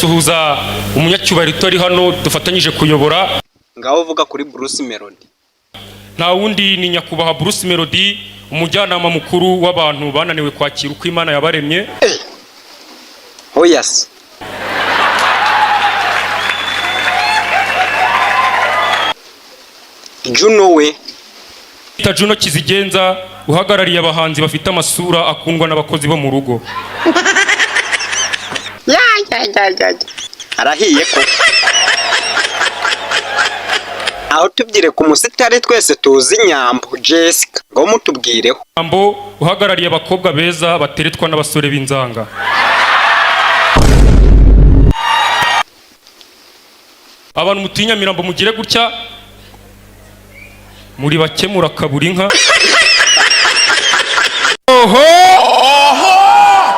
Suhuza umunyacyubahiro utori hano dufatanyije kuyobora. Ngaho vuga kuri Bruce Melody. Nta wundi ni nyakubahwa Bruce Melody, umujyanama mukuru w'abantu bananiwe kwakira uko Imana yabaremye. Oh yes. Juno we. Juno Kizigenza uhagarariye abahanzi bafite amasura akundwa n'abakozi bo mu rugo. Ya. Arahiye ko. Aho tubyire ku musitari twese tuzi Nyambo Jessica ngo mutubwireho. Nyambo uhagarariye abakobwa beza bateretwa n'abasore b'inzanga. Abantu mutinya Mirambo mugire gutya muri bakemura kabura inka. Oho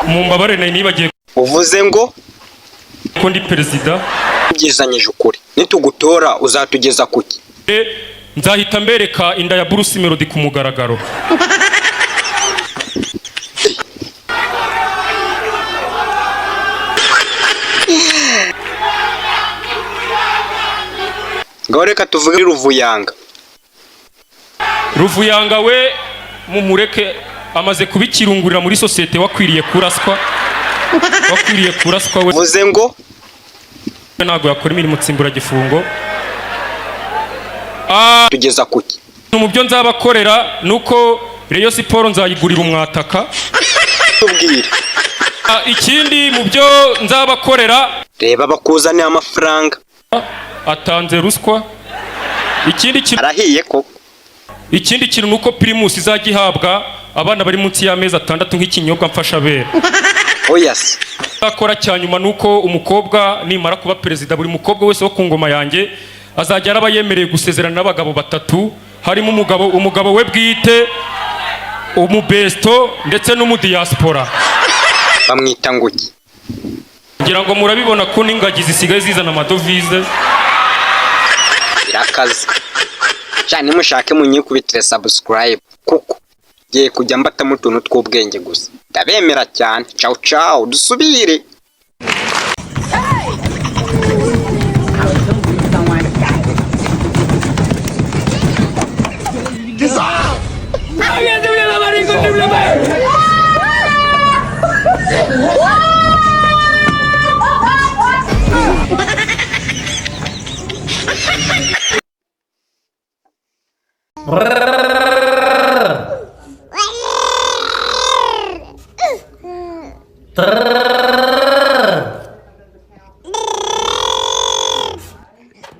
mumbabare nayi nibagiye uvuze ngo ko ndi perezida byizanyije ukuri nitugutora uzatugeza kuki. Nzahita mbereka inda ya Bruce Melody ku mugaragaro. Ngaho reka tuvuge Ruvuyanga. Ruvuyanga we mumureke amaze kubikirungurira muri societe wakwiriye kuraswa. We uvuze ngo ntago yakora imirimo tsimbura gifungo. Tugeza kuki. Mu byo nzabakorera nuko Rayon Sport nzayigurira umwataka. Tubwire. Ikindi mu byo nzabakorera reba bakuzaniye amafaranga. Atanze ruswa. Arahiye ko. Ikindi kintu nuko Primus izagihabwa abana bari munsi y'amezi 6 nk'ikinyobwa mfasha bera. Oh yes. Akora cyanyuma nuko umukobwa nimara kuba perezida buri mukobwa wese wo ku ngoma yanjye azajya araba yemereye gusezerana n'abagabo 3 harimo umugabo we bwite, umubesto ndetse n'umudiaspora. Bamwita nguki. Ngira ngo murabibona ko n'ingagi zisigaye zizana amadovize. Irakaze. Cyane mushake munyikubitire subscribe kuko giye kujya mbata mu tuntu tw'ubwenge gusa. Ndabemera cyane. Ciao ciao dusubire.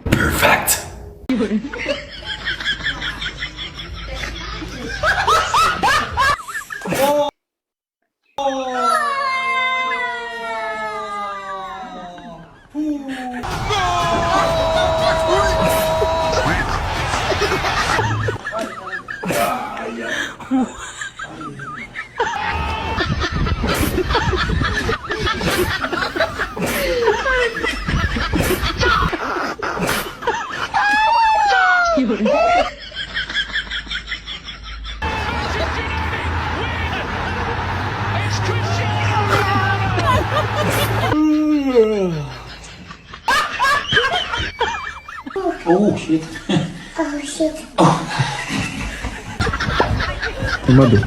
Perfect. Oh shit. Oh shit. Oh. Mother.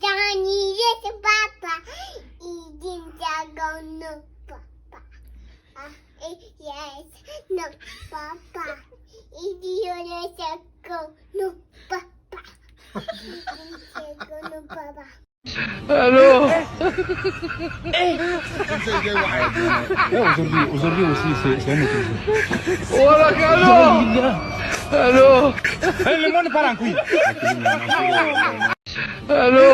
Johnny, yes, Papa. Eating jago, no, Papa. Yes, no, Papa. Eating jago, no, Papa. Eating jago, no, Papa. Allô. Aujourd'hui aussi, c'est un autre. Oh la galère. Allô. Le monde part en couille. Allô.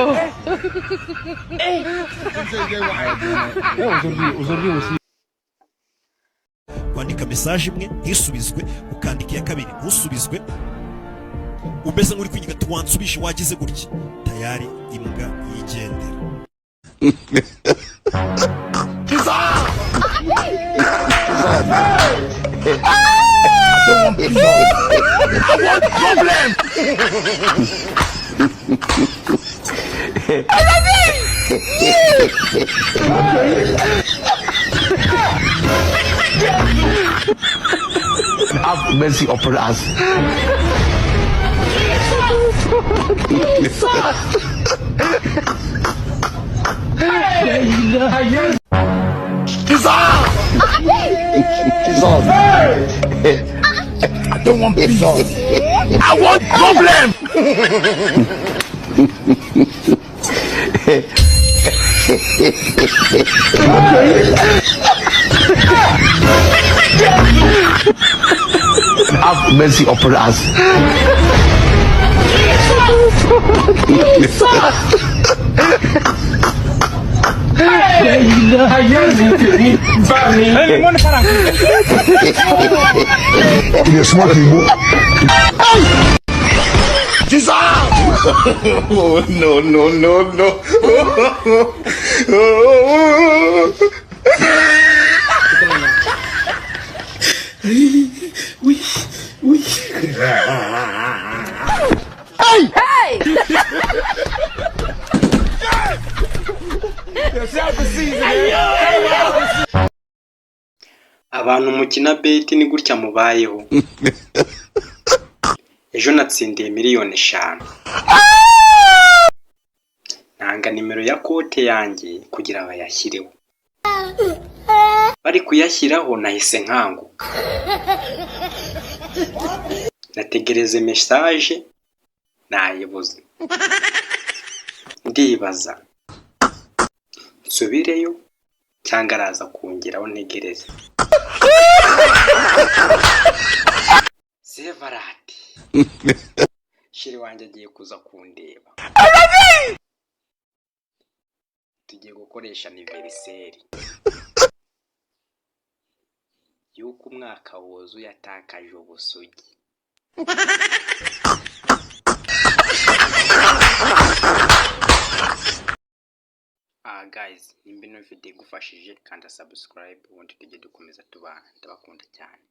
Aujourd'hui aussi. kwandika message imwe ntisubizwe ukandika iya kabiri ntusubizwe umeze nk'uri kwinyiga tuwansubishe wagize gutya tayari imbwa yigendera. Have mercy upon us. I don't want peace. I want problem. Have mercy upon us. Oh, no, no, no, no. Oui. Hey! Hey! Abantu mukina beti ni gutya mubayeho. Ejo natsindiye miliyoni 5. Nanga nimero ya kote yanjye kugira bayashyireho. Bari kuyashyiraho nahise nkanguka. Nategereze message nayibuze. Ndibaza nsubireyo cyangwa araza kungeraho ntegereze. Sevarati shiri wanjye agiye kuza kundeba. Tugiye gukoresha anniversaire yuko umwaka wozu yatakaje ubusugi. Guys, nimba ino video igufashije kanda subscribe ubundi tujye dukomeza tubana. Ndabakunda cyane.